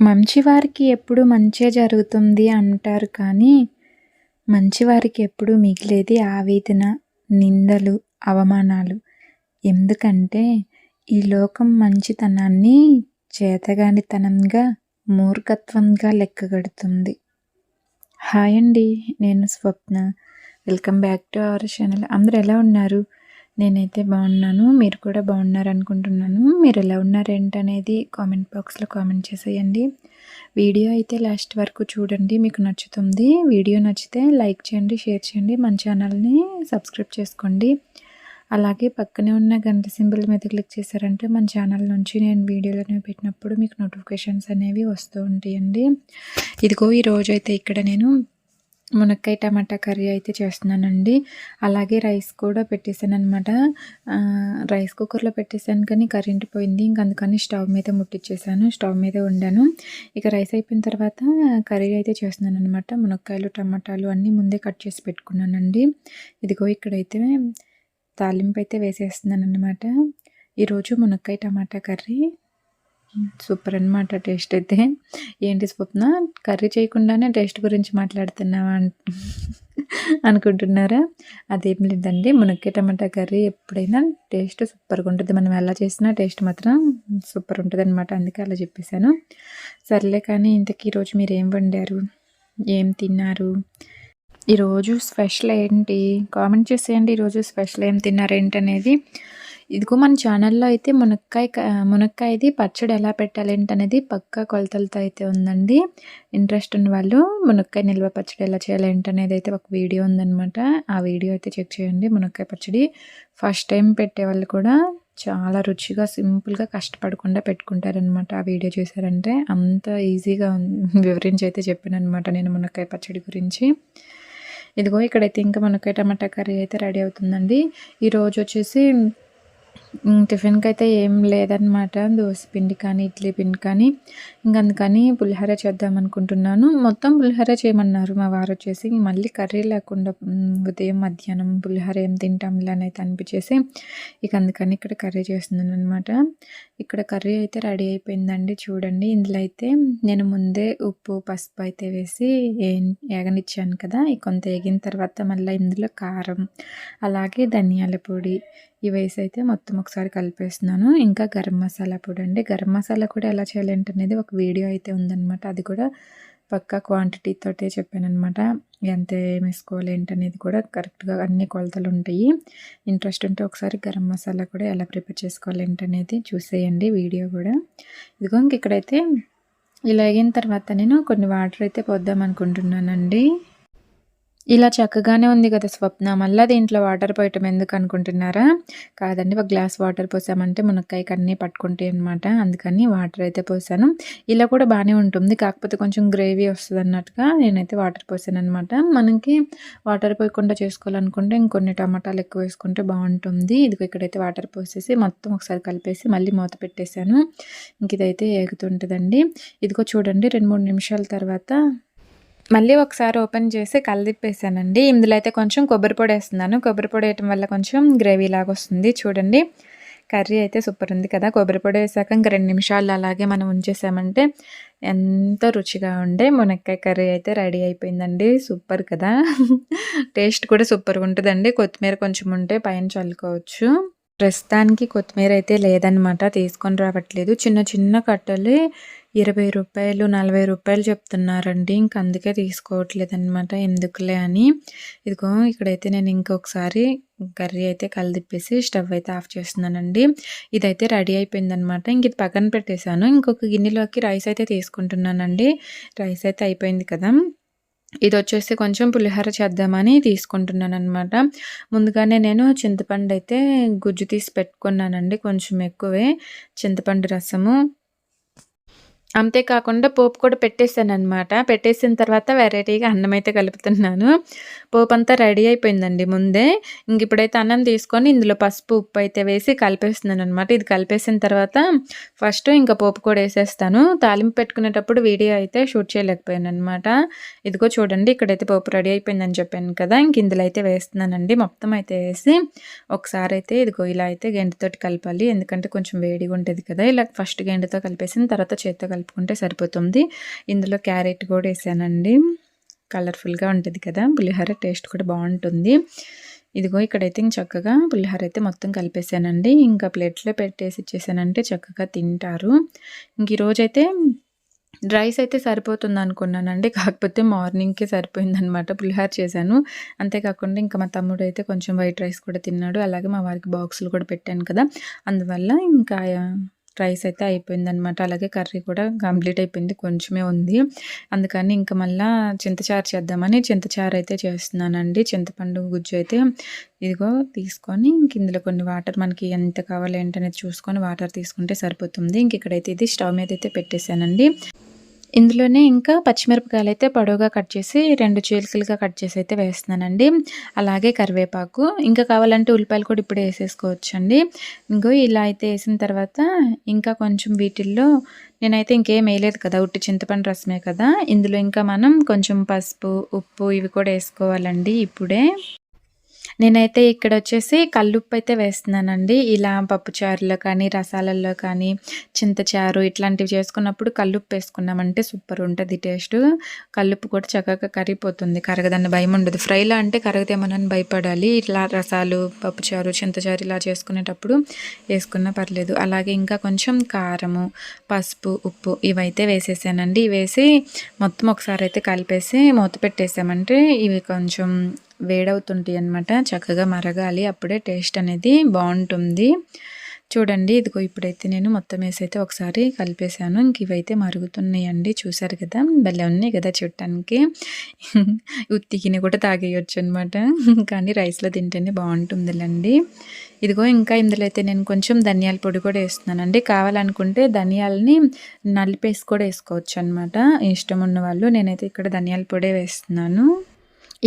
మంచివారికి ఎప్పుడు మంచే జరుగుతుంది అంటారు కానీ, మంచివారికి ఎప్పుడు మిగిలేది ఆవేదన, నిందలు, అవమానాలు. ఎందుకంటే, ఈ లోకం మంచితనాన్ని చేతగానితనంగా, మూర్ఖత్వంగా లెక్కగడుతుంది. హాయ్ అండి. నేను Swapna. Welcome back to our channel. అందరూ ఎలా ఉన్నారు? నేనైతే బాగున్నాను. మీరు కూడా బాగున్నారనుకుంటున్నాను. మీరు ఎలా ఉన్నారేంటనేది కామెంట్ బాక్స్లో కామెంట్ చేసేయండి. వీడియో అయితే లాస్ట్ వరకు చూడండి, మీకు నచ్చుతుంది. వీడియో నచ్చితే లైక్ చేయండి, షేర్ చేయండి, మన ఛానల్ని సబ్స్క్రైబ్ చేసుకోండి. అలాగే పక్కనే ఉన్న గంట సింబల్ మీద క్లిక్ చేశారంటే మన ఛానల్ నుంచి నేను వీడియోలు అనేవి పెట్టినప్పుడు మీకు నోటిఫికేషన్స్ అనేవి వస్తూ ఉంటాయండి. ఇదిగో ఈరోజు అయితే ఇక్కడ నేను మునక్కాయ టమాటా కర్రీ అయితే చేస్తున్నానండి. అలాగే రైస్ కూడా పెట్టేశాను అనమాట. రైస్ కుక్కర్లో పెట్టేశాను కానీ కరెంట్ పోయింది. ఇంక అందుకని స్టవ్ మీద ముట్టించేసాను. స్టవ్ మీద వండాను. ఇక రైస్ అయిపోయిన తర్వాత కర్రీ అయితే చేస్తున్నాను అనమాట. మునక్కాయలు టమాటాలు అన్నీ ముందే కట్ చేసి పెట్టుకున్నానండి. ఇదిగో ఇక్కడైతే తాలింపు అయితే వేసేస్తున్నాను అనమాట. ఈరోజు మునక్కాయ టమాటా కర్రీ సూపర్ అనమాట. టేస్ట్ అయితే ఏంటి స్వప్న కర్రీ చేయకుండానే టేస్ట్ గురించి మాట్లాడుతున్నావా అనుకుంటున్నారా? అదేం లేదండి. మునక్కాయ టమాటా కర్రీ ఎప్పుడైనా టేస్ట్ సూపర్గా ఉంటుంది. మనం ఎలా చేసినా టేస్ట్ మాత్రం సూపర్ ఉంటుంది అనమాట. అందుకే అలా చెప్పేశాను. సర్లే కానీ ఇంతకీ ఈరోజు మీరు ఏం వండారు, ఏం తిన్నారు, ఈరోజు స్పెషల్ ఏంటి కామెంట్ చేసేయండి. ఈరోజు స్పెషల్ ఏం తిన్నారు ఏంటనేది. ఇదిగో మన ఛానల్లో అయితే మునక్కాయది పచ్చడి ఎలా పెట్టాలి ఏంటనేది పక్కా కొలతలతో అయితే ఉందండి. ఇంట్రెస్ట్ ఉన్న వాళ్ళు మునక్కాయ నిల్వ పచ్చడి ఎలా చేయాలి ఏంటనేది అయితే ఒక వీడియో ఉందన్నమాట. ఆ వీడియో అయితే చెక్ చేయండి. మునక్కాయ పచ్చడి ఫస్ట్ టైం పెట్టే వాళ్ళు కూడా చాలా రుచిగా సింపుల్గా కష్టపడకుండా పెట్టుకుంటారనమాట. ఆ వీడియో చేశారంటే అంత ఈజీగా వివరించి అయితే చెప్పాను అనమాట నేను మునక్కాయ పచ్చడి గురించి. ఇదిగో ఇక్కడైతే ఇంకా మునక్కాయ టమాటా కర్రీ అయితే రెడీ అవుతుందండి. ఈరోజు వచ్చేసి టిఫిన్కి అయితే ఏం లేదనమాట. దోశ పిండి కానీ ఇడ్లీ పిండి కానీ ఇంకా అందుకని పులిహోర చేద్దాం అనుకుంటున్నాను. మొత్తం పులిహోర చేయమన్నారు మా వారు వచ్చేసి. మళ్ళీ కర్రీ లేకుండా ఉదయం మధ్యాహ్నం పులిహోర ఏం తింటాంలే అని అయితే అనిపించేసి ఇక అందుకని ఇక్కడ కర్రీ చేస్తున్నాను అనమాట. ఇక్కడ కర్రీ అయితే రెడీ అయిపోయిందండి. చూడండి ఇందులో అయితే నేను ముందే ఉప్పు పసుపు అయితే వేసి ఏగనిచ్చాను కదా. కొంత ఏగిన తర్వాత మళ్ళీ ఇందులో కారం అలాగే ధనియాల పొడి ఇవేసి అయితే మొత్తం ఒకసారి కలిపేస్తున్నాను. ఇంకా గరం మసాలా పొడి అండి. గరం మసాలా కూడా ఎలా చేయాలి అనేది ఒక వీడియో అయితే ఉందన్నమాట. అది కూడా పక్కా క్వాంటిటీతోటే చెప్పానమాట. ఎంత వేసుకోవాలి ఏంటనేది కూడా కరెక్ట్గా అన్ని కొలతలు ఉంటాయి. ఇంట్రెస్ట్ ఉంటే ఒకసారి గరం మసాలా కూడా ఎలా ప్రిపేర్ చేసుకోవాలి ఏంటనేది చూసేయండి వీడియో కూడా. ఇదిగో ఇంక ఇక్కడైతే ఇలా అయిన తర్వాత నేను కొన్ని వాటర్ అయితే పోద్దాం అనుకుంటున్నానండి. ఇలా చక్కగానే ఉంది కదా స్వప్న, మళ్ళీ దీంట్లో వాటర్ పోయటం ఎందుకు అనుకుంటున్నారా? కాదండి, ఒక గ్లాస్ వాటర్ పోసామంటే మునక్కాయకి అన్నీ పట్టుకుంటాయి అనమాట. అందుకని వాటర్ అయితే పోసాను. ఇలా కూడా బాగానే ఉంటుంది, కాకపోతే కొంచెం గ్రేవీ వస్తుంది అన్నట్టుగా నేనైతే వాటర్ పోసాను అనమాట. మనకి వాటర్ పోయకుండా చేసుకోవాలనుకుంటే ఇంకొన్ని టమాటాలు ఎక్కువ వేసుకుంటే బాగుంటుంది. ఇదిగో ఇక్కడైతే వాటర్ పోసేసి మొత్తం ఒకసారి కలిపేసి మళ్ళీ మూత పెట్టేశాను. ఇంక ఇదైతే ఏగుతుంటుందండి. ఇదిగో చూడండి 2-3 నిమిషాల తర్వాత మళ్ళీ ఒకసారి ఓపెన్ చేసి కలిదిప్పేసానండి. ఇందులో అయితే కొంచెం కొబ్బరి పొడి వేస్తున్నాను. కొబ్బరి పొడి వేయటం వల్ల కొంచెం గ్రేవీ లాగా వస్తుంది. చూడండి కర్రీ అయితే సూపర్ ఉంది కదా. కొబ్బరి పొడి వేసాక ఇంక 2 నిమిషాలు అలాగే మనం ఉంచేసామంటే ఎంతో రుచిగా ఉండే మునక్కాయ కర్రీ అయితే రెడీ అయిపోయిందండి. సూపర్ కదా. టేస్ట్ కూడా సూపర్గా ఉంటుందండి. కొత్తిమీర కొంచెం ఉంటే పైన చల్లుకోవచ్చు. ప్రస్తుతానికి కొత్తిమీర అయితే లేదనమాట, తీసుకొని రావట్లేదు. చిన్న చిన్న కట్టలు 20 రూపాయలు 40 రూపాయలు చెప్తున్నారండి. ఇంక అందుకే తీసుకోవట్లేదు అనమాట, ఎందుకులే అని. ఇదిగో ఇక్కడైతే నేను ఇంకొకసారి కర్రీ అయితే కలిదిప్పేసి స్టవ్ అయితే ఆఫ్ చేస్తున్నానండి. ఇదైతే రెడీ అయిపోయిందనమాట. ఇంక ఇది పక్కన పెట్టేశాను. ఇంకొక గిన్నెలోకి రైస్ అయితే తీసుకుంటున్నానండి. రైస్ అయితే అయిపోయింది కదా. ఇది వచ్చేసి కొంచెం పులిహోర చేద్దామని తీసుకుంటున్నాను అనమాట. ముందుగానే నేను చింతపండు అయితే గుజ్జు తీసి పెట్టుకున్నానండి, కొంచెం ఎక్కువే చింతపండు రసము. అంతేకాకుండా పోపు కూడా పెట్టేసానమాట. పెట్టేసిన తర్వాత వెరైటీగా అన్నం అయితే కలుపుతున్నాను. పోపు అంతా రెడీ అయిపోయిందండి ముందే. ఇంక ఇప్పుడైతే అన్నం తీసుకొని ఇందులో పసుపు ఉప్పు అయితే వేసి కలిపేస్తున్నాను అనమాట. ఇది కలిపేసిన తర్వాత ఫస్ట్ ఇంకా పోపు కూడా వేసేస్తాను. తాలింపు పెట్టుకునేటప్పుడు వీడియో అయితే షూట్ చేయలేకపోయాను అనమాట. ఇదిగో చూడండి ఇక్కడైతే పోపు రెడీ అయిపోయిందని చెప్పాను కదా. ఇంక ఇందులో అయితే వేస్తున్నానండి. మొత్తం అయితే వేసి ఒకసారి అయితే ఇదిగో ఇలా అయితే గెంటితోటి కలపాలి, ఎందుకంటే కొంచెం వేడిగా ఉంటుంది కదా. ఇలా ఫస్ట్ గెంటితో కలిపేసిన తర్వాత చేత్తో కలిపి కలుపుకుంటే సరిపోతుంది. ఇందులో క్యారెట్ కూడా వేసానండి. కలర్ఫుల్గా ఉంటుంది కదా, పులిహోర టేస్ట్ కూడా బాగుంటుంది. ఇదిగో ఇక్కడైతే చక్కగా పులిహోర అయితే మొత్తం కలిపేసానండి. ఇంకా ప్లేట్లో పెట్టేసి ఇచ్చేసానంటే చక్కగా తింటారు. ఇంక ఈరోజైతే రైస్ అయితే సరిపోతుంది అనుకున్నానండి. కాకపోతే మార్నింగ్‌కే సరిపోయిందనమాట. పులిహోర చేశాను. అంతేకాకుండా ఇంకా మా తమ్ముడు అయితే కొంచెం వైట్ రైస్ కూడా తిన్నాడు. అలాగే మా వారికి బాక్సులు కూడా పెట్టాను కదా, అందువల్ల ఇంకా రైస్ అయితే అయిపోయిందనమాట. అలాగే కర్రీ కూడా కంప్లీట్ అయిపోయింది, కొంచెమే ఉంది. అందుకని ఇంకా మళ్ళా చింతచారు చేద్దామని చింతచారు అయితే చేస్తున్నానండి. చింతపండు గుజ్జు అయితే ఇదిగో తీసుకొని ఇంక ఇందులో కొన్ని వాటర్ మనకి ఎంత కావాలి ఏంటనేది చూసుకొని వాటర్ తీసుకుంటే సరిపోతుంది. ఇంక ఇక్కడైతే ఇది స్టవ్ మీద అయితే పెట్టేశానండి. ఇందులోనే ఇంకా పచ్చిమిరపకాయలు అయితే పొడవుగా కట్ చేసి 2 చీలికలుగా కట్ చేసి అయితే వేస్తున్నానండి. అలాగే కరివేపాకు, ఇంకా కావాలంటే ఉల్లిపాయలు కూడా ఇప్పుడే వేసేసుకోవచ్చండి. ఇంకో ఇలా అయితే వేసిన తర్వాత ఇంకా కొంచెం వీటిల్లో నేనైతే ఇంకేం వేయలేదు కదా, ఉట్టి చింతపండు రసమే కదా, ఇందులో ఇంకా మనం కొంచెం పసుపు, ఉప్పు ఇవి కూడా వేసుకోవాలండి ఇప్పుడే. నేనైతే ఇక్కడ వచ్చేసి కల్లుప్పు అయితే వేస్తున్నానండి. ఇలా పప్పుచారులో కానీ, రసాలల్లో కానీ, చింతచారు ఇట్లాంటివి చేసుకున్నప్పుడు కల్లుప్పు వేసుకున్నామంటే సూపర్ ఉంటుంది టేస్ట్. కల్లుప్పు కూడా చక్కగా కరిగిపోతుంది, కరగదన్న భయం ఉండదు. ఫ్రైలో అంటే కరగదేమోనని భయపడాలి. ఇట్లా రసాలు, పప్పుచారు, చింతచారు ఇలా చేసుకునేటప్పుడు వేసుకున్నా పర్లేదు. అలాగే ఇంకా కొంచెం కారము, పసుపు, ఉప్పు ఇవైతే వేసేసానండి. వేసి మొత్తం ఒకసారి అయితే కలిపేసి మూత పెట్టేసామంటే ఇవి కొంచెం వేడవుతుంటాయి అన్నమాట. చక్కగా మరగాలి, అప్పుడే టేస్ట్ అనేది బాగుంటుంది. చూడండి ఇదిగో ఇప్పుడైతే నేను మొత్తం వేసి అయితే ఒకసారి కలిపేసాను. ఇంక ఇవైతే మరుగుతున్నాయండి, చూసారు కదా, భలే ఉన్నాయి కదా చూడటానికి. ఉత్తికిని కూడా తాగేయచ్చు అనమాట, కానీ రైస్లో తింటేనే బాగుంటుందిలేండి. ఇదిగో ఇంకా ఇందులో అయితే నేను కొంచెం ధనియాల పొడి కూడా వేస్తున్నానండి. కావాలనుకుంటే ధనియాలని నలిపేసి కూడా వేసుకోవచ్చు అనమాట, ఇష్టం ఉన్న వాళ్ళు. నేనైతే ఇక్కడ ధనియాల పొడే వేస్తున్నాను.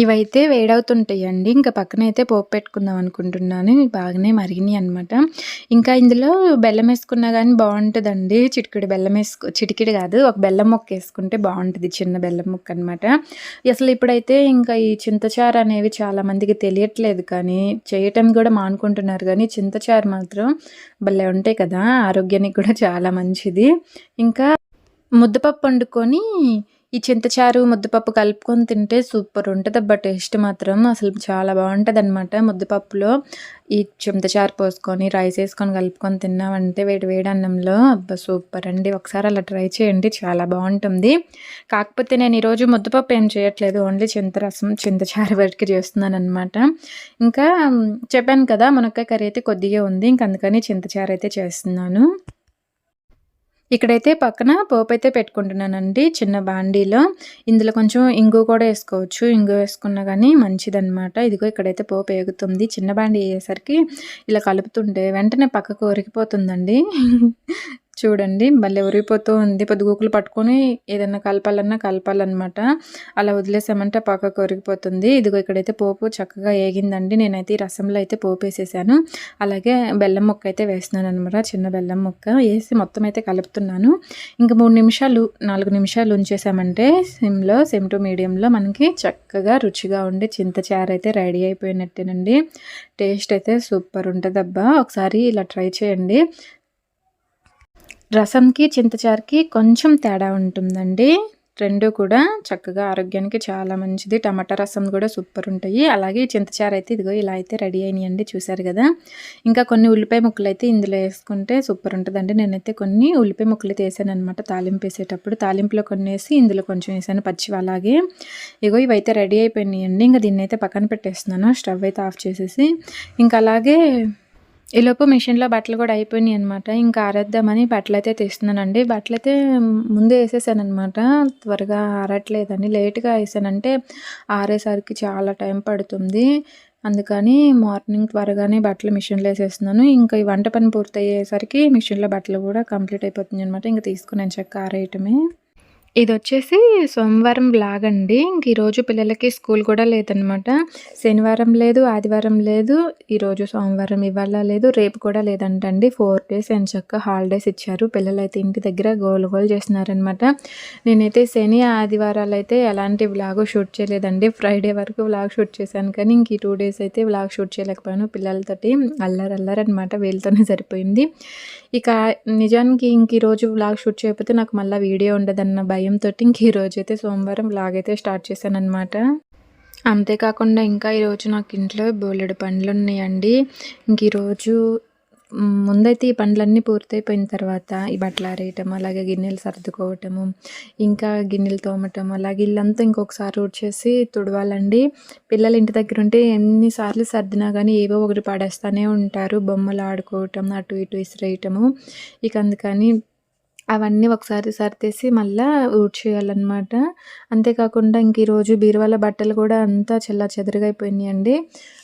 ఇవైతే వేడవుతుంటాయండి. ఇంకా పక్కన అయితే పోపు పెట్టుకుందాం అనుకుంటున్నాను. బాగానే మరిగినాయి అనమాట. ఇంకా ఇందులో బెల్లం వేసుకున్నా కానీ బాగుంటుందండి. చిటికెడు కాదు, ఒక బెల్లం ముక్క వేసుకుంటే బాగుంటుంది, చిన్న బెల్లం ముక్క అనమాట. అసలు ఇప్పుడైతే ఇంకా ఈ చింతచారు అనేవి చాలామందికి తెలియట్లేదు, కానీ చేయటం కూడా మానుకుంటున్నారు. కానీ చింతచారు మాత్రం భలే ఉంటాయి కదా, ఆరోగ్యానికి కూడా చాలా మంచిది. ఇంకా ముద్దపప్పు వండుకొని ఈ చింతచారు, ముద్దపప్పు కలుపుకొని తింటే సూపర్ ఉంటుందబ్బా టేస్ట్ మాత్రం. అసలు చాలా బాగుంటుందన్నమాట. ముద్దపప్పులో ఈ చింతచారు పోసుకొని రైస్ వేసుకొని కలుపుకొని తిన్నామంటే వేడి వేడి అన్నంలో అబ్బా సూపర్ అండి. ఒకసారి అలా ట్రై చేయండి, చాలా బాగుంటుంది. కాకపోతే నేను ఈరోజు ముద్దపప్పు ఏం చేయట్లేదు, ఓన్లీ చింతచారు వరకు చేస్తున్నాను అనమాట. ఇంకా చెప్పాను కదా, మునక్కాయ కర్రీ అయితే కొద్దిగా ఉంది, ఇంక అందుకని చింతచారు అయితే చేస్తున్నాను. ఇక్కడైతే పక్కన పోపు అయితే పెట్టుకుంటున్నానండి, చిన్న బాండీలో. ఇందులో కొంచెం ఇంగు కూడా వేసుకోవచ్చు, ఇంగు వేసుకున్నా కానీ మంచిదన్నమాట. ఇదిగో ఇక్కడైతే పోపు వేగుతుంది. చిన్న బాండీ అయ్యేసరికి ఇలా కలుపుతుంటే వెంటనే పక్కకు ఒరిగిపోతుందండి. చూడండి భలే ఉరిగిపోతూ ఉంది. పొద్దుగూకులు పట్టుకొని ఏదన్నా కలపాలన్నమాట. అలా వదిలేసామంటే పక్కకు ఒరిగిపోతుంది. ఇదిగో ఇక్కడైతే పోపు చక్కగా ఏగిందండి. నేనైతే ఈ రసంలో అయితే పోపు వేసేసాను. అలాగే బెల్లం ముక్క అయితే వేస్తున్నాను అనమాట, చిన్న బెల్లం ముక్క వేసి మొత్తం అయితే కలుపుతున్నాను. ఇంకా 4 నిమిషాలు ఉంచేసామంటే సిమ్ టు మీడియంలో మనకి చక్కగా రుచిగా ఉండే చింతచారు అయితే రెడీ అయిపోయినట్టేనండి. టేస్ట్ అయితే సూపర్ ఉంటుంది అబ్బా, ఒకసారి ఇలా ట్రై చేయండి. రసంకి చింతచారుకి కొంచెం తేడా ఉంటుందండి. రెండు కూడా చక్కగా ఆరోగ్యానికి చాలా మంచిది. టమాటా రసం కూడా సూపర్ ఉంటాయి. అలాగే చింతచారు అయితే ఇదిగో ఇలా అయితే రెడీ అయినాయండి, చూసారు కదా. ఇంకా కొన్ని ఉల్లిపాయ ముక్కలు అయితే ఇందులో వేసుకుంటే సూపర్ ఉంటుందండి. నేనైతే కొన్ని ఉల్లిపాయ ముక్కలు అయితే వేసాను అనమాట తాలింపు వేసేటప్పుడు. తాలింపులో కొన్ని వేసి ఇందులో కొంచెం వేసాను పచ్చివి. అలాగే ఇగో ఇవైతే రెడీ అయిపోయినాయండి. ఇంకా దీన్ని అయితే పక్కన పెట్టేస్తున్నాను, స్టవ్ అయితే ఆఫ్ చేసేసి. ఇంకా అలాగే ఈలోపు మిషన్లో బట్టలు కూడా అయిపోయినాయి అనమాట. ఇంకా ఆరేద్దామని బట్టలు అయితే తీస్తున్నానండి. బట్టలు అయితే ముందే వేసేసాను అనమాట, త్వరగా ఆరట్లేదని. లేట్గా వేసానంటే ఆరేసరికి చాలా టైం పడుతుంది. అందుకని మార్నింగ్ త్వరగానే బట్టలు మిషన్లో వేసేస్తున్నాను. ఇంకా ఈ వంట పని పూర్తయ్యేసరికి మిషన్లో బట్టలు కూడా కంప్లీట్ అయిపోతుంది అనమాట. ఇంకా తీసుకుని చక్క ఆరేయటమే. ఇదొచ్చేసి సోమవారం బ్లాగ్ అండి. ఇంక ఈరోజు పిల్లలకి స్కూల్ కూడా లేదనమాట. శనివారం లేదు, ఆదివారం లేదు, ఈరోజు సోమవారం ఇవాళ లేదు, రేపు కూడా లేదంటండి. 4 days ఎంచక్క హాలిడేస్ ఇచ్చారు. పిల్లలైతే ఇంటి దగ్గర గోలు చేస్తున్నారనమాట. నేనైతే శని ఆదివారాలు అయితే ఎలాంటి వ్లాగ్ షూట్ చేయలేదండి. ఫ్రైడే వరకు వ్లాగ్ షూట్ చేశాను, కానీ ఇంక ఈ 2 days అయితే వ్లాగ్ షూట్ చేయలేకపోయాను. పిల్లలతోటి అల్లరన్నమాట, వీళ్ళతోనే సరిపోయింది. ఇక నిజానికి ఇంక ఈరోజు వ్లాగ్ షూట్ చేయకపోతే నాకు మళ్ళీ వీడియో ఉండదన్న భయంతో ఇంక ఈరోజైతే సోమవారం వ్లాగ్ అయితే స్టార్ట్ చేశానమాట. అంతేకాకుండా ఇంకా ఈరోజు నాకు ఇంట్లో బోలెడు పనులున్నాయండి. ఇంక ఈరోజు ముందైతే ఈ పనులన్నీ పూర్తయిపోయిన తర్వాత ఈ బట్టలు ఆరేయటం, అలాగే గిన్నెలు సర్దుకోవటము, ఇంకా గిన్నెలు తోమటం, అలాగే ఇల్లంతా ఇంకొకసారి ఊడ్చేసి తుడవాలండి. పిల్లలు ఇంటి దగ్గర ఉంటే ఎన్నిసార్లు సర్దినా కానీ ఏవో ఒకటి పడేస్తూనే ఉంటారు. బొమ్మలు ఆడుకోవటం, అటు ఇటు విసిరేయటము. ఇక అందుకని అవన్నీ ఒకసారి సర్దేసి మళ్ళా ఊడ్చేయాలన్నమాట. అంతేకాకుండా ఇంక ఈరోజు బీరువాలో బట్టలు కూడా అంతా చెల్లాచెదురుగా అయిపోయినాయండి.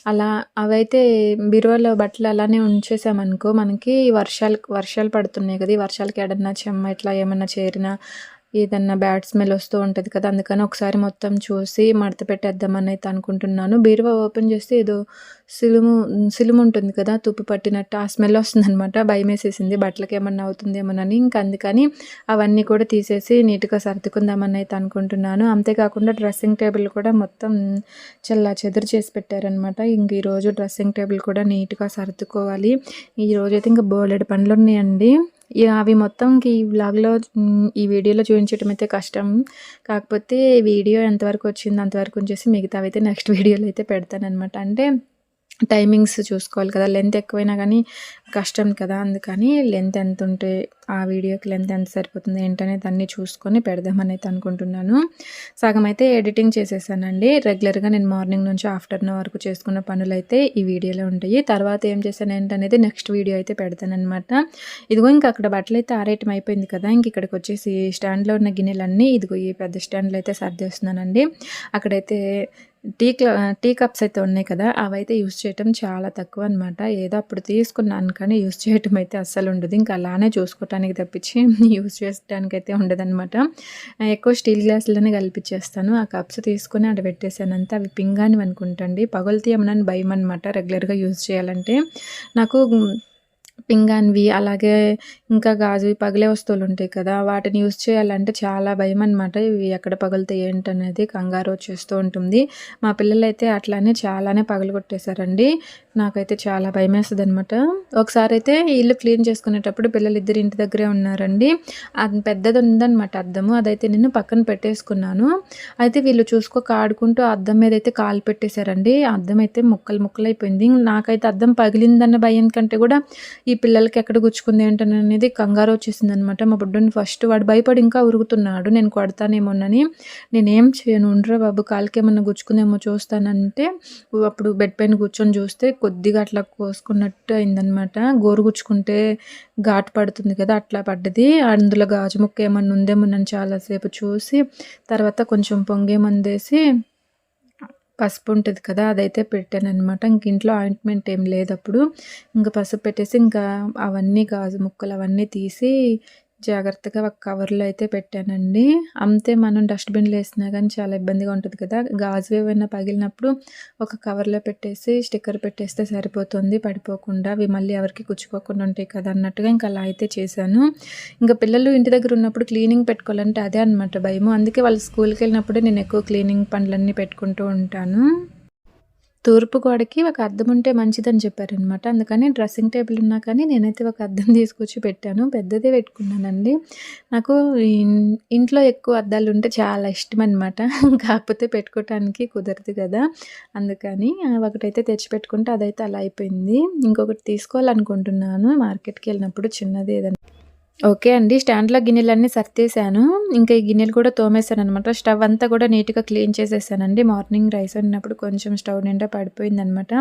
అలా అవైతే బీరువాలో బట్టలు అలానే ఉంచేసామనుకో మనకి వర్షాలు పడుతున్నాయి కదా! ఈ వర్షాలకి ఏడన్నా చెమ్మ ఇట్లా ఏమన్నా చేరినా ఏదన్నా బ్యాడ్ స్మెల్ వస్తూ ఉంటుంది కదా! అందుకని ఒకసారి మొత్తం చూసి మడత పెట్టేద్దామని అయితే అనుకుంటున్నాను. బీరువా ఓపెన్ చేస్తే ఏదో సిలుము ఉంటుంది కదా! తుప్పు పట్టినట్టు ఆ స్మెల్ వస్తుందనమాట. భయమేసేసింది బట్టలకి ఏమన్నా అవుతుందేమోనని. ఇంక అందుకని అవన్నీ కూడా తీసేసి నీట్‌గా సర్దుకుందామని అయితే అనుకుంటున్నాను. అంతేకాకుండా డ్రెస్సింగ్ టేబుల్ కూడా మొత్తం చెల్లాచెదురు చేసి పెట్టారనమాట. ఇంక ఈరోజు డ్రెస్సింగ్ టేబుల్ కూడా నీట్‌గా సర్దుకోవాలి. ఈరోజైతే ఇంక బోలెడు పనులున్నాయండి. అవి మొత్తంకి ఈ వ్లాగ్‌లో ఈ వీడియోలో చూపించడం అయితే కష్టం. కాకపోతే వీడియో ఎంతవరకు వచ్చిందో అంతవరకు ఉంచేసి మిగతావైతే నెక్స్ట్ వీడియోలో అయితే పెడతాననమాట. అంటే టైమింగ్స్ చూసుకోవాలి కదా! లెంత్ ఎక్కువైనా కానీ కష్టం కదా! అందుకని లెంత్ ఎంత ఉంటే ఆ వీడియోకి లెంత్ ఎంత సరిపోతుంది ఏంటనేది అన్నీ చూసుకొని పెడదామని అయితే అనుకుంటున్నాను. సగం అయితే ఎడిటింగ్ చేసేసానండి. రెగ్యులర్గా నేను మార్నింగ్ నుంచి ఆఫ్టర్నూన్ వరకు చేసుకున్న పనులైతే ఈ వీడియోలో ఉంటాయి. తర్వాత ఏం చేశాను ఏంటనేది నెక్స్ట్ వీడియో అయితే పెడతాననమాట. ఇదిగో ఇంక అక్కడ బట్టలు అయితే ఆరేయటం అయిపోయింది కదా! ఇంక ఇక్కడికి వచ్చేసి స్టాండ్లో ఉన్న గిన్నెలన్నీ ఇదిగో ఈ పెద్ద స్టాండ్లో అయితే సర్దేస్తున్నానండి. అక్కడైతే టీ కప్స్ అయితే ఉన్నాయి కదా! అవైతే యూజ్ చేయటం చాలా తక్కువ అనమాట. ఏదో అప్పుడు తీసుకున్నాను కానీ యూజ్ చేయటం అయితే అస్సలు ఉండదు. ఇంకా అలానే చూసుకోవటానికి తప్పించి యూజ్ చేయడానికైతే ఉండదనమాట. ఎక్కువ స్టీల్ గ్లాసులోనే కలిపిచ్చేస్తాను. ఆ కప్స్ తీసుకొని అక్కడ పెట్టేసాను అంతే. అవి పింగానివి అనుకుంటండి. పగులుతాయేమోనని భయం అనమాట రెగ్యులర్గా యూజ్ చేయాలంటే. నాకు పింగాన్వి అలాగే ఇంకా గాజువి పగిలే వస్తువులు ఉంటాయి కదా! వాటిని యూజ్ చేయాలంటే చాలా భయమనమాట. ఇవి ఎక్కడ పగులుతాయి ఏంటనేది కంగారు వచ్చేస్తూ ఉంటుంది. మా పిల్లలైతే అట్లానే చాలానే పగలగొట్టేశారండి. నాకైతే చాలా భయమేస్తదనమాట. ఒకసారైతే ఇల్లు క్లీన్ చేసుకునేటప్పుడు పిల్లలిద్దరు ఇంటి దగ్గరే ఉన్నారండి. అది పెద్దది ఉందనమాట అద్దము. అదైతే నేను పక్కన పెట్టేసుకున్నాను. అయితే వీళ్ళు చూసుకోక ఆడుకుంటూ అద్దం మీదైతే కాలు పెట్టేశారండి. అద్దం అయితే ముక్కలు ముక్కలైపోయింది. నాకైతే అద్దం పగిలిందన్న భయం కంటే కూడా ఈ పిల్లలకి ఎక్కడ గుచ్చుకుంది ఏంటనేది కంగారు వచ్చేసిందనమాట. మా బుడ్డోని ఫస్ట్ వాడు భయపడి ఇంకా ఉరుగుతున్నాడు నేను కొడతానేమోనని. నేనేం చేయను ఉండరా బాబు కాలికేమన్నా గుచ్చుకుందేమో చూస్తానంటే అప్పుడు బెడ్ పైన కూర్చొని చూస్తే కొద్దిగా అట్లా కోసుకున్నట్టు అయిందనమాట. గోరు గుచ్చుకుంటే ఘాటు పడుతుంది కదా అట్లా పడ్డది. అందులో గాజు ముక్క ఏమన్నా ఉందేమోనని చాలాసేపు చూసి తర్వాత కొంచెం పొంగే మందేసి పసుపు ఉంటుంది కదా అదైతే పెట్టాననమాట. ఇంక ఇంట్లో ఆయింట్మెంట్ ఏం లేదప్పుడు. ఇంక పసుపు పెట్టేసి ఇంకా అవన్నీ గాజు ముక్కలు అవన్నీ తీసి జాగ్రత్తగా ఒక కవర్లో అయితే పెట్టానండి. అంతే మనం డస్ట్‌బిన్‌లో వేసినా కానీ చాలా ఇబ్బందిగా ఉంటుంది కదా! గాజు ఏవైనా పగిలినప్పుడు ఒక కవర్లో పెట్టేసి స్టిక్కర్ పెట్టేస్తే సరిపోతుంది పడిపోకుండా. అవి మళ్ళీ ఎవరికి కుచ్చుకోకుండా ఉంటాయి కదా అన్నట్టుగా ఇంకా అలా అయితే చేశాను. ఇంకా పిల్లలు ఇంటి దగ్గర ఉన్నప్పుడు క్లీనింగ్ పెట్టుకోవాలంటే అదే అనమాట భయము. అందుకే వాళ్ళు స్కూల్‌కి వెళ్ళినప్పుడే నేను ఎక్కువ క్లీనింగ్ పనులన్నీ పెట్టుకుంటూ ఉంటాను. తూర్పు గోడకి ఒక అద్దం ఉంటే మంచిదని చెప్పారనమాట. అందుకని డ్రెస్సింగ్ టేబుల్ ఉన్నా కానీ నేనైతే ఒక అద్దం తీసుకొచ్చి పెట్టాను. పెద్దదే పెట్టుకున్నానండి. నాకు ఇంట్లో ఎక్కువ అద్దాలు ఉంటే చాలా ఇష్టమనమాట. కాకపోతే పెట్టుకోవటానికి కుదరదు కదా! అందుకని ఒకటైతే తెచ్చిపెట్టుకుంటే అదైతే అలా అయిపోయింది. ఇంకొకటి తీసుకోవాలనుకుంటున్నాను మార్కెట్‌కి వెళ్ళినప్పుడు చిన్నది ఏదైనా. ఓకే అండి. స్టాండ్‌లో గిన్నెలన్నీ సర్దేశాను. ఇంకా ఈ గిన్నెలు కూడా తోమేశాననమాట. స్టవ్ అంతా కూడా నీట్‌గా క్లీన్ చేసేసానండి. మార్నింగ్ రైస్ వండినప్పుడు కొంచెం స్టవ్ నిండా పడిపోయిందనమాట.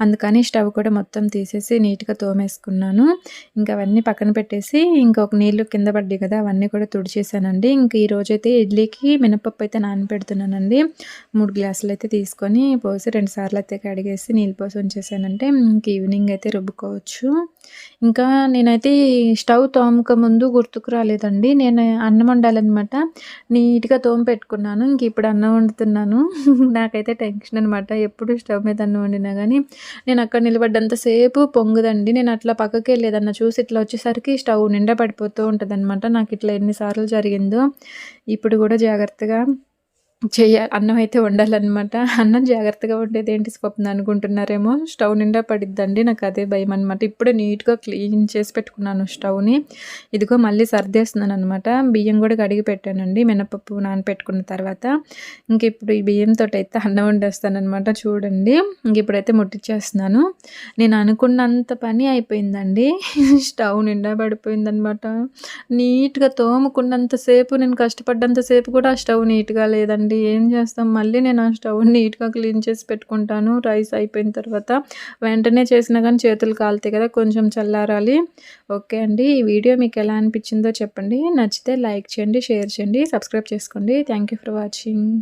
అందుకని స్టవ్ కూడా మొత్తం తీసేసి నీట్‌గా తోమేసుకున్నాను. ఇంకా అవన్నీ పక్కన పెట్టేసి ఇంకొక నీళ్ళు కింద పడ్డాయి కదా! అవన్నీ కూడా తుడిచేసానండి. ఇంక ఈరోజైతే ఇడ్లీకి మినపప్పు అయితే నానబెడుతున్నానండి. 3 గ్లాసులు అయితే తీసుకొని పోసి 2 సార్లు అయితే కడిగేసి నీళ్ళు పోసి ఉంచేసానంటే ఇంక ఈవినింగ్ అయితే రుబ్బుకోవచ్చు. ఇంకా నేనైతే స్టవ్ తోమకముందు గుర్తుకు రాలేదండి. నేను అన్నం వండాలనమాట. నీట్‌గా తోమి పెట్టుకున్నాను. ఇప్పుడు అన్నం వండుతున్నాను. నాకైతే టెన్షన్ అనమాట. ఎప్పుడు స్టవ్ మీద అన్నం వండినా గానీ, నేను అక్కడ నిలబడ్డంత సేపు పొంగదండి. నేను అట్లా పక్కకెళ్ళి ఏదన్నా చూసి ఇట్లా వచ్చేసరికి స్టవ్ నిండా పడిపోతూ ఉంటదనమాట. నాకు ఇట్లా ఎన్ని సార్లు జరిగిందో. ఇప్పుడు కూడా జాగ్రత్తగా అన్నం అయితే వండాలనమాట. అన్నం జాగ్రత్తగా వండేదేంటి స్వప్న అనుకుంటున్నారేమో. స్టవ్ నిండా పడిద్దండి. నాకు అదే భయమనమాట. ఇప్పుడే నీట్‌గా క్లీన్ చేసి పెట్టుకున్నాను స్టవ్‌ని. ఇదిగో మళ్ళీ సర్దేస్తున్నాననమాట. బియ్యం కూడా కడిగి పెట్టానండి. మినపప్పు నానపెట్టుకున్న తర్వాత. ఇంక ఇప్పుడు ఈ బియ్యంతోటైతే అన్నం వండేస్తాననమాట. చూడండి. ఇంక ఇప్పుడైతే ముట్టిచ్చేస్తున్నాను. నేను అనుకున్నంత పని అయిపోయిందండి. స్టవ్ నిండా పడిపోయిందనమాట. నీట్‌గా తోముకున్నంత సేపు నేను కష్టపడ్డంత సేపు కూడా ఆ స్టవ్ నీట్‌గా లేదండి. ఏం చేస్తాం, మళ్ళీ నేను ఆ స్టవ్‌ని నీట్‌గా క్లీన్ చేసి పెట్టుకుంటాను. రైస్ అయిపోయిన తర్వాత వెంటనే చేసినా కానీ చేతులు కాలుతాయి కదా, కొంచెం చల్లారాలి. ఓకే అండి. ఈ వీడియో మీకు ఎలా అనిపించిందో చెప్పండి. నచ్చితే లైక్ చేయండి, షేర్ చేయండి, సబ్స్క్రైబ్ చేసుకోండి. Thank you for watching.